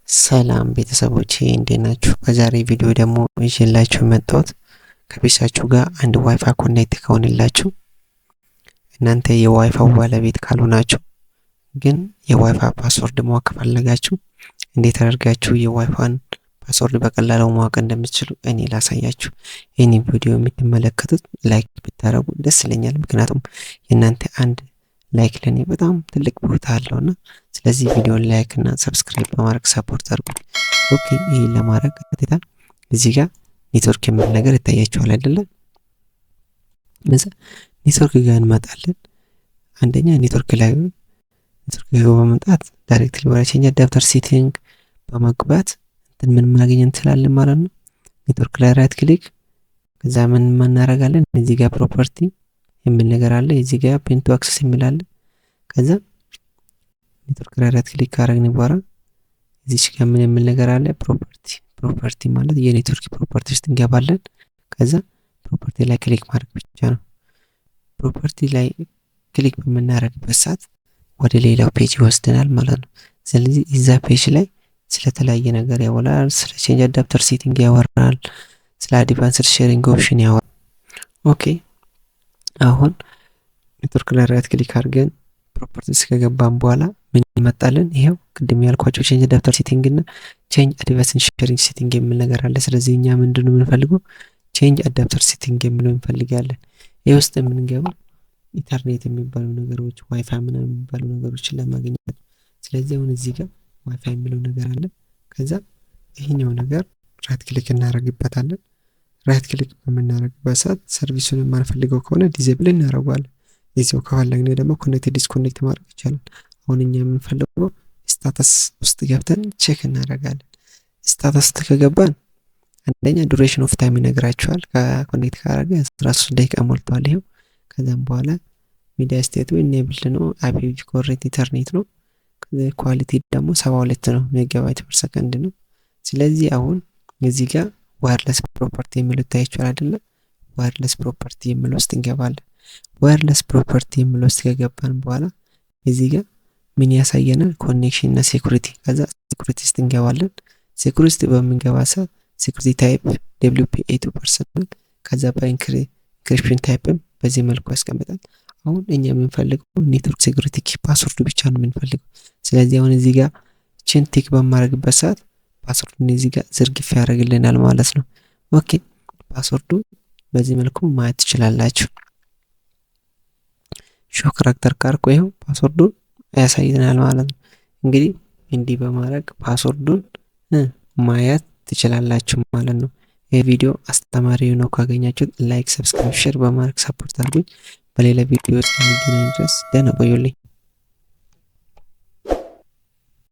ሰላም ቤተሰቦቼ እንዴት ናችሁ? በዛሬ ቪዲዮ ደግሞ ይዤላችሁ መጣሁት ከፒሲያችሁ ጋር አንድ ዋይፋይ ኮኔክት ከሆነላችሁ እናንተ የዋይፋው ባለቤት ካልሆናችሁ ግን የዋይፋይ ፓስወርድ ማወቅ ከፈለጋችሁ እንዴት አድርጋችሁ የዋይፋይን ፓስወርድ በቀላሉ ማወቅ እንደምትችሉ እኔ ላሳያችሁ። ይህን ቪዲዮ የምትመለከቱት ላይክ ብታደርጉ ደስ ይለኛል። ምክንያቱም የእናንተ አንድ ላይክ ለኔ በጣም ትልቅ ቦታ አለውና ስለዚህ ቪዲዮን ላይክ እና ሰብስክራይብ በማድረግ ሰፖርት አድርጉ። ኦኬ ይሄን ለማድረግ ቀጥታ እዚህ ጋር ኔትወርክ የሚል ነገር ይታያችኋል አይደለ? ኔትወርክ ጋር እንመጣለን። አንደኛ ኔትወርክ ላይ በመምጣት ዳይሬክትሊ ወደ ቼንጅ አዳፕተር ሴቲንግ በመግባት ምን ማግኘት እንችላለን ማለት ነው። ኔትወርክ ላይ ራይት ክሊክ ከዛ ምን እናደርጋለን እዚህ ጋር ፕሮፐርቲ የሚል ነገር አለ። እዚህ ጋር ፒንቱ አክሰስ የሚል አለ። ከዛ ኔትወርክ ላይ ራይት ክሊክ ካደረግን በኋላ እዚህ ጋር ምን የሚል ነገር አለ ፕሮፐርቲ ማለት የኔትወርክ ፕሮፐርቲ ውስጥ እንገባለን። ከዛ ፕሮፐርቲ ላይ ክሊክ ማድረግ ብቻ ነው። ፕሮፐርቲ ላይ ክሊክ በምናደርግበት ሰዓት ወደ ሌላው ፔጅ ይወስደናል ማለት ነው። ስለዚህ እዛ ፔጅ ላይ ስለተለያየ ነገር ያወራል። ስለ ቼንጅ አዳፕተር ሴቲንግ ያወራል። ስለ አድቫንስድ ሼሪንግ ኦፕሽን ያወራል። ኦኬ አሁን ኔትወርክ ላይ ራይት ክሊክ አድርገን ፕሮፐርቲስ ከገባን በኋላ ምን ይመጣልን? ይሄው ቅድም ያልኳቸው ቼንጅ አዳፕተር ሴቲንግ እና ቼንጅ አድቫንስድ ሼሪንግ ሴቲንግ የሚል ነገር አለ። ስለዚህ እኛ ምንድነው የምንፈልገው? ቼንጅ አዳፕተር ሴቲንግ የሚለው እንፈልጋለን። ይሄ ውስጥ የምንገባው ኢንተርኔት የሚባሉ ነገሮች ዋይፋይ ምናምን የሚባሉ ነገሮችን ለማግኘት። ስለዚህ አሁን እዚህ ጋር ዋይፋይ የሚለው ነገር አለ። ከዛ ይሄኛው ነገር ራይት ክሊክ እናደርግበታለን። ራይት ክሊክ በምናደርግበት ሰዓት ሰርቪሱን የማንፈልገው ከሆነ ዲዜብል እናደርገዋለን። እዚው ከፈለግን ደግሞ ኮኔክት ዲስኮኔክት ማድረግ ይቻላል። አሁን እኛ የምንፈልገው ስታተስ ውስጥ ገብተን ቼክ እናደርጋለን። ስታተስ ውስጥ ከገባን አንደኛ ዱሬሽን ኦፍ ታይም ይነግራችኋል። ከኮኔክት ካደረገ 13 ደቂቃ ሞልቷል ይሄው። ከዛም በኋላ ሚዲያ ስቴቱ ኢኔብልድ ነው። አይፒቪ ኮሬክት ኢንተርኔት ነው። ኳሊቲ ደግሞ 72 ነው ሜጋባይት ፐር ሰከንድ ነው። ስለዚህ አሁን እዚህ ጋር ዋየርለስ ፕሮፐርቲ የሚለው ታያችኋል አይደለ? ዋየርለስ ፕሮፐርቲ የሚለው ውስጥ እንገባለን። ዋየርለስ ፕሮፐርቲ የሚለው ውስጥ ከገባን በኋላ እዚህ ጋር ምን ያሳየናል? ኮኔክሽን እና ሴኩሪቲ። ከዛ ሴኩሪቲ ውስጥ እንገባለን። ሴኩሪቲ በምንገባ ሰዓት ሴኩሪቲ ታይፕ WPA2% ከዛ በኢንክሪፕሽን ታይፕም በዚህ መልኩ ያስቀምጣል። አሁን እኛ የምንፈልገው ኔትወርክ ሴኩሪቲ ኪ ፓስወርዱ ብቻ ነው የምንፈልገው። ስለዚህ አሁን እዚህ ጋር ቺን ቲክ በማድረግበት ሰዓት ፓስወርዱን እዚህ ጋር ዝርግፍ ያደርግልናል ማለት ነው። ኦኬ ፓስወርዱ በዚህ መልኩ ማየት ትችላላችሁ። ሾው ካራክተር ካርኮ ይኸው ፓስወርዱን ያሳየናል ማለት ነው። እንግዲህ እንዲህ በማድረግ ፓስወርዱን ማየት ትችላላችሁ ማለት ነው። ይህ ቪዲዮ አስተማሪ ነው ካገኛችሁት ላይክ፣ ሰብስክራይብ፣ ሼር በማድረግ ሰፖርት አድርጉኝ። በሌላ ቪዲዮ እስከምንገናኝ ድረስ ደህና ቆዩልኝ።